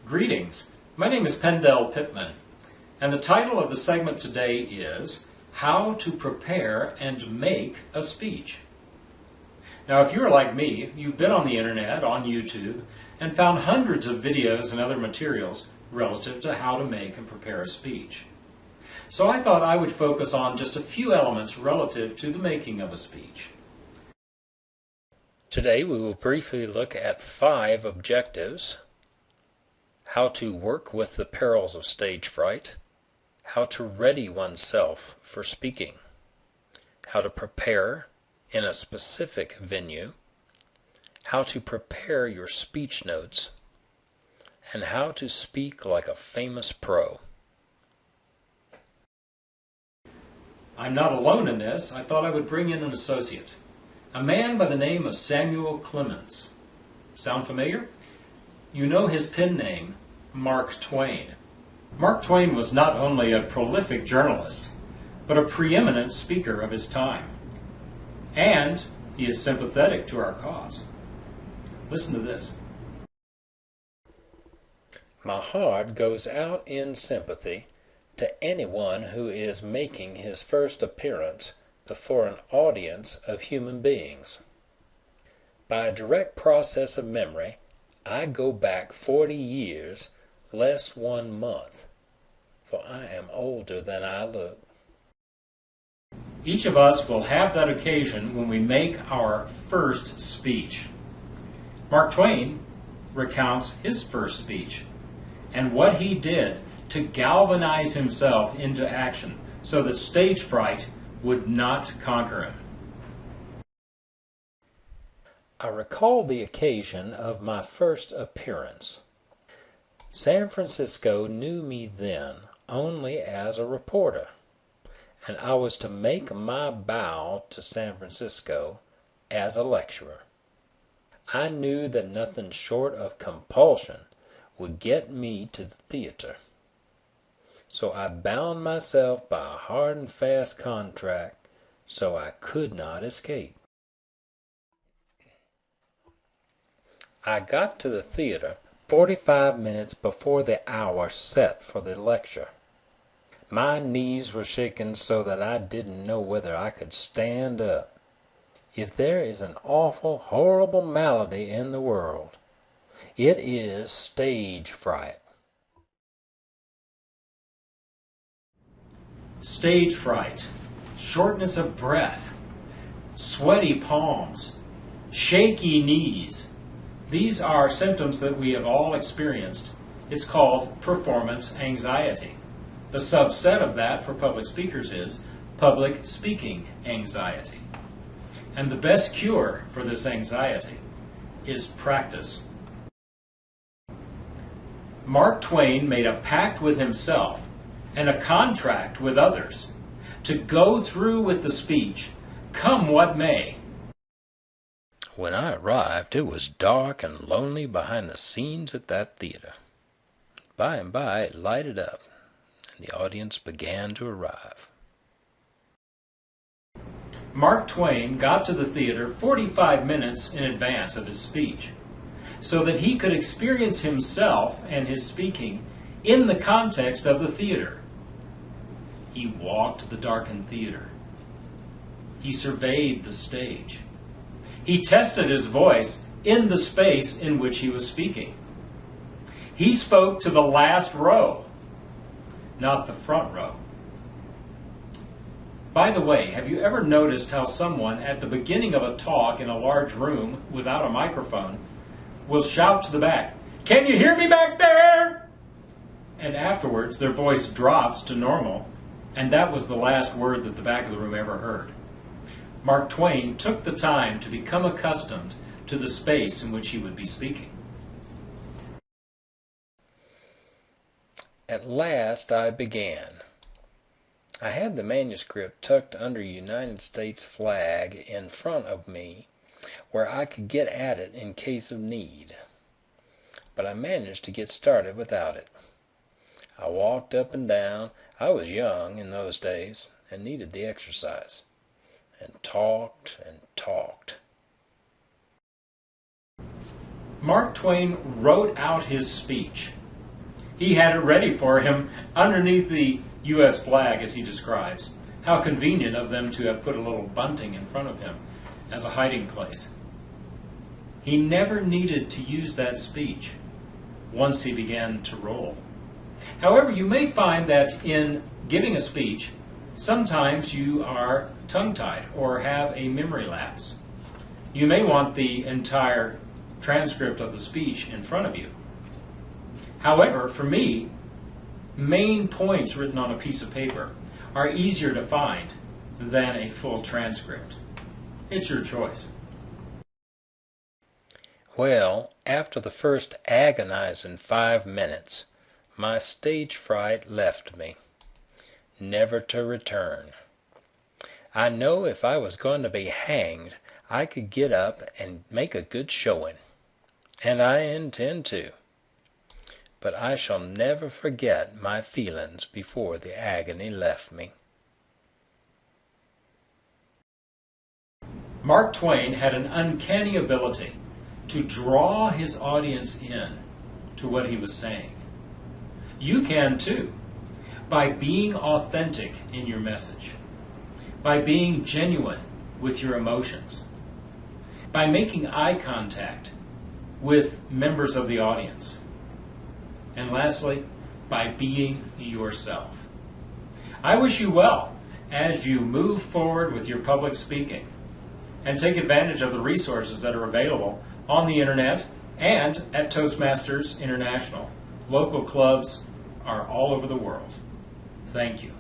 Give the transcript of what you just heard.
Greetings, my name is PenDell Pittman, and the title of the segment today is How to Prepare and Make a Speech. Now, if you're like me, you've been on the internet, on YouTube, and found hundreds of videos and other materials relative to how to make and prepare a speech. So I thought I would focus on just a few elements relative to the making of a speech. Today we will briefly look at 5 objectives: how to work with the perils of stage fright, how to ready oneself for speaking, how to prepare in a specific venue, how to prepare your speech notes, and how to speak like a famous pro. I'm not alone in this. I thought I would bring in an associate, a man by the name of Samuel Clemens. Sound familiar? You know his pen name, Mark Twain. Mark Twain was not only a prolific journalist, but a preeminent speaker of his time. And he is sympathetic to our cause. Listen to this. My heart goes out in sympathy to anyone who is making his first appearance before an audience of human beings. By a direct process of memory, I go back 40 years, less 1 month, for I am older than I look. Each of us will have that occasion when we make our first speech. Mark Twain recounts his first speech and what he did to galvanize himself into action so that stage fright would not conquer him. I recall the occasion of my first appearance. San Francisco knew me then only as a reporter, and I was to make my bow to San Francisco as a lecturer. I knew that nothing short of compulsion would get me to the theater. So I bound myself by a hard and fast contract so I could not escape. I got to the theater 45 minutes before the hour set for the lecture. My knees were shaking so that I didn't know whether I could stand up. If there is an awful, horrible malady in the world, it is stage fright. Stage fright, shortness of breath, sweaty palms, shaky knees. These are symptoms that we have all experienced. It's called performance anxiety. The subset of that for public speakers is public speaking anxiety. And the best cure for this anxiety is practice. Mark Twain made a pact with himself and a contract with others to go through with the speech, come what may. When I arrived, it was dark and lonely behind the scenes at that theater. By and by, it lighted up, and the audience began to arrive. Mark Twain got to the theater 45 minutes in advance of his speech, so that he could experience himself and his speaking in the context of the theater. He walked the darkened theater. He surveyed the stage. He tested his voice in the space in which he was speaking. He spoke to the last row, not the front row. By the way, have you ever noticed how someone at the beginning of a talk in a large room without a microphone will shout to the back, "Can you hear me back there?" And afterwards their voice drops to normal, and that was the last word that the back of the room ever heard. Mark Twain took the time to become accustomed to the space in which he would be speaking. At last I began. I had the manuscript tucked under a United States flag in front of me where I could get at it in case of need. But I managed to get started without it. I walked up and down. I was young in those days and needed the exercise, and talked and talked. Mark Twain wrote out his speech He had it ready for him underneath the U.S. flag, as he describes. How convenient of them to have put a little bunting in front of him as a hiding place. He never needed to use that speech once he began to roll. However, you may find that in giving a speech, sometimes you are tongue-tied or have a memory lapse. You may want the entire transcript of the speech in front of you. However, for me, main points written on a piece of paper are easier to find than a full transcript. It's your choice. Well, after the first agonizing 5 minutes, my stage fright left me, never to return. I know if I was going to be hanged, I could get up and make a good showing, and I intend to. But I shall never forget my feelings before the agony left me. Mark Twain had an uncanny ability to draw his audience in to what he was saying. You can too, by being authentic in your message, by being genuine with your emotions, by making eye contact with members of the audience, and lastly, by being yourself. I wish you well as you move forward with your public speaking and take advantage of the resources that are available on the internet and at Toastmasters International. Local clubs are all over the world. Thank you.